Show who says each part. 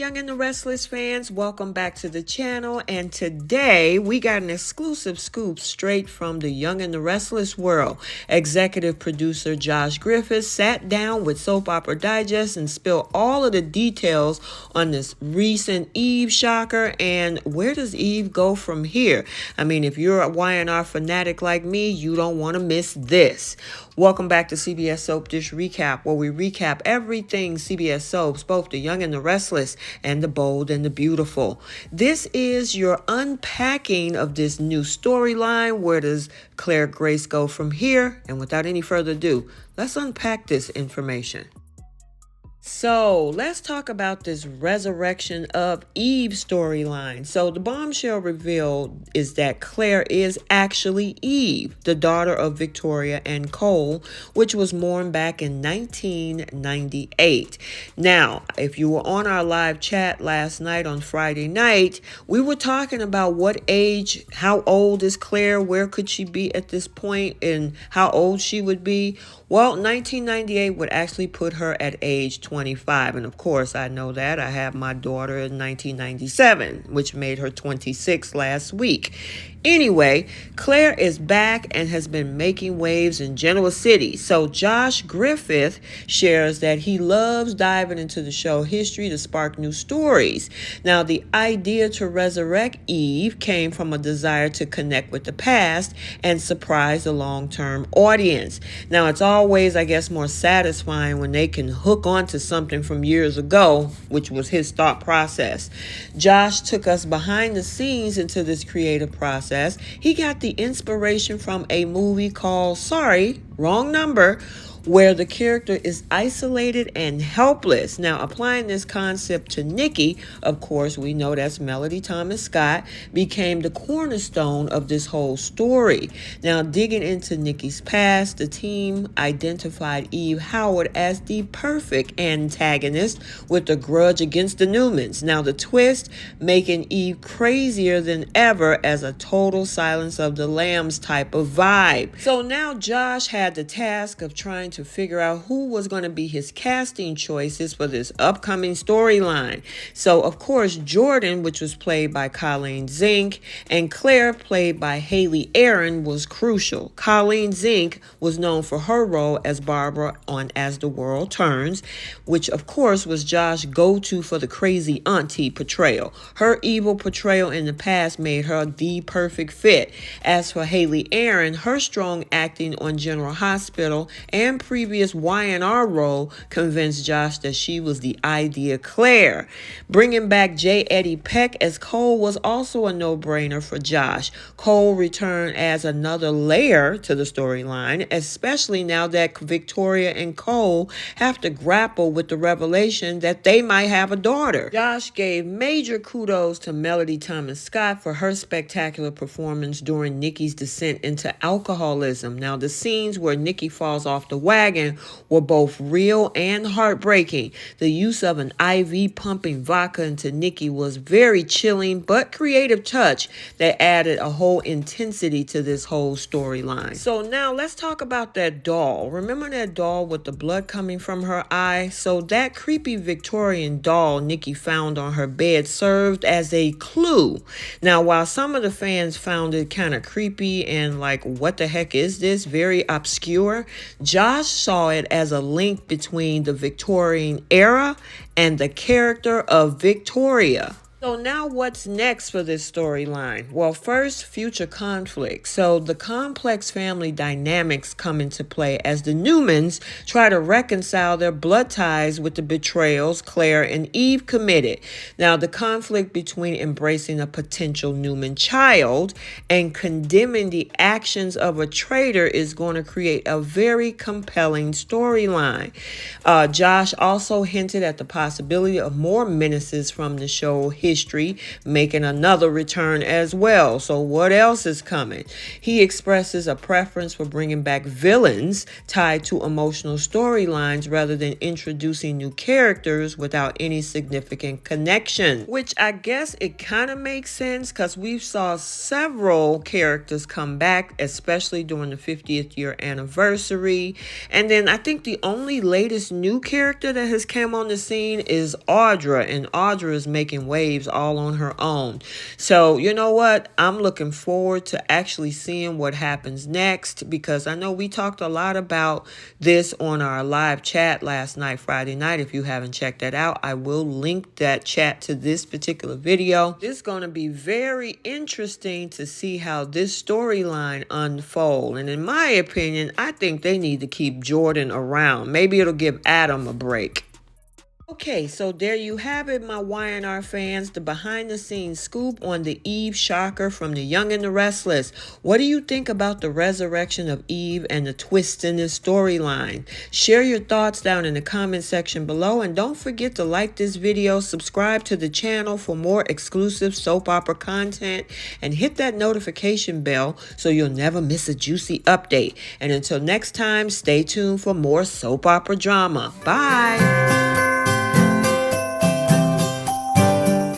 Speaker 1: Young and the Restless fans, welcome back to the channel, and today we got an exclusive scoop straight from the Young and the Restless world. Executive producer Josh Griffith sat down with Soap Opera Digest and spilled all of the details on this recent Eve shocker and where does Eve go from here. I mean, if you're a Y&R fanatic like me, you don't want to miss this. Welcome back to CBS Soap Dish Recap, where we recap everything CBS Soaps, both the Young and the Restless and the Bold and the Beautiful. This is your unpacking of this new storyline. Where does Claire Grace go from here? And without any further ado, let's unpack this information. So let's talk about this resurrection of Eve storyline. So the bombshell revealed is that Claire is actually Eve, the daughter of Victoria and Cole, which was born back in 1998. Now, if you were on our live chat last night on Friday night, we were talking about what age, how old is Claire, where could she be at this point, and how old she would be. Well, 1998 would actually put her at age 25. And of course, I know that. I have my daughter in 1997, which made her 26 last week. Anyway, Claire is back and has been making waves in Genoa City. So Josh Griffith shares that he loves diving into the show history to spark new stories. Now, the idea to resurrect Eve came from a desire to connect with the past and surprise the long-term audience. Now, it's always, I guess, more satisfying when they can hook onto something from years ago, which was his thought process. Josh took us behind the scenes into this creative process. He got the inspiration from a movie called Sorry, Wrong Number, where the character is isolated and helpless. Now, applying this concept to Nikki, of course, we know that's Melody Thomas Scott, became the cornerstone of this whole story. Now, digging into Nikki's past, the team identified Eve Howard as the perfect antagonist with a grudge against the Newmans. Now, the twist, making Eve crazier than ever as a total Silence of the Lambs type of vibe. So now Josh had the task of trying to figure out who was going to be his casting choices for this upcoming storyline. So, of course, Jordan, which was played by Colleen Zink, and Claire, played by Haley Aaron, was crucial. Colleen Zink was known for her role as Barbara on As the World Turns, which, of course, was Josh's go-to for the crazy auntie portrayal. Her evil portrayal in the past made her the perfect fit. As for Haley Aaron, her strong acting on General Hospital and previous Y&R role convinced Josh that she was the ideal Claire. Bringing back J. Eddie Peck as Cole was also a no-brainer for Josh. Cole returned as another layer to the storyline, especially now that Victoria and Cole have to grapple with the revelation that they might have a daughter. Josh gave major kudos to Melody Thomas Scott for her spectacular performance during Nikki's descent into alcoholism. Now, the scenes where Nikki falls off the wagon were both real and heartbreaking. The use of an IV pumping vodka into Nikki was very chilling but creative touch that added a whole intensity to this whole storyline. So now let's talk about that doll. Remember that doll with the blood coming from her eye? So that creepy Victorian doll Nikki found on her bed served as a clue. Now, while some of the fans found it kind of creepy and like, what the heck is this? Very obscure, Josh saw it as a link between the Victorian era and the character of Victoria. So now what's next for this storyline? Well, first, future conflict. So the complex family dynamics come into play as the Newmans try to reconcile their blood ties with the betrayals Claire and Eve committed. Now, the conflict between embracing a potential Newman child and condemning the actions of a traitor is going to create a very compelling storyline. Josh also hinted at the possibility of more menaces from the show history, making another return as well. So what else is coming? He expresses a preference for bringing back villains tied to emotional storylines rather than introducing new characters without any significant connection, which I guess it kind of makes sense because we've saw several characters come back, especially during the 50th year anniversary. And then I think the only latest new character that has come on the scene is Audra, and Audra is making waves all on her own. So you know what? I'm looking forward to actually seeing what happens next, because I know we talked a lot about this on our live chat last night, Friday night. If you haven't checked that out, I will link that chat to this particular video. This is going to be very interesting to see how this storyline unfolds. And in my opinion, I think they need to keep Jordan around. Maybe it'll give Adam a break. Okay, so there you have it, my YNR fans, the behind-the-scenes scoop on the Eve shocker from The Young and the Restless. What do you think about the resurrection of Eve and the twist in this storyline? Share your thoughts down in the comment section below, and don't forget to like this video, subscribe to the channel for more exclusive soap opera content, and hit that notification bell so you'll never miss a juicy update. And until next time, stay tuned for more soap opera drama. Bye!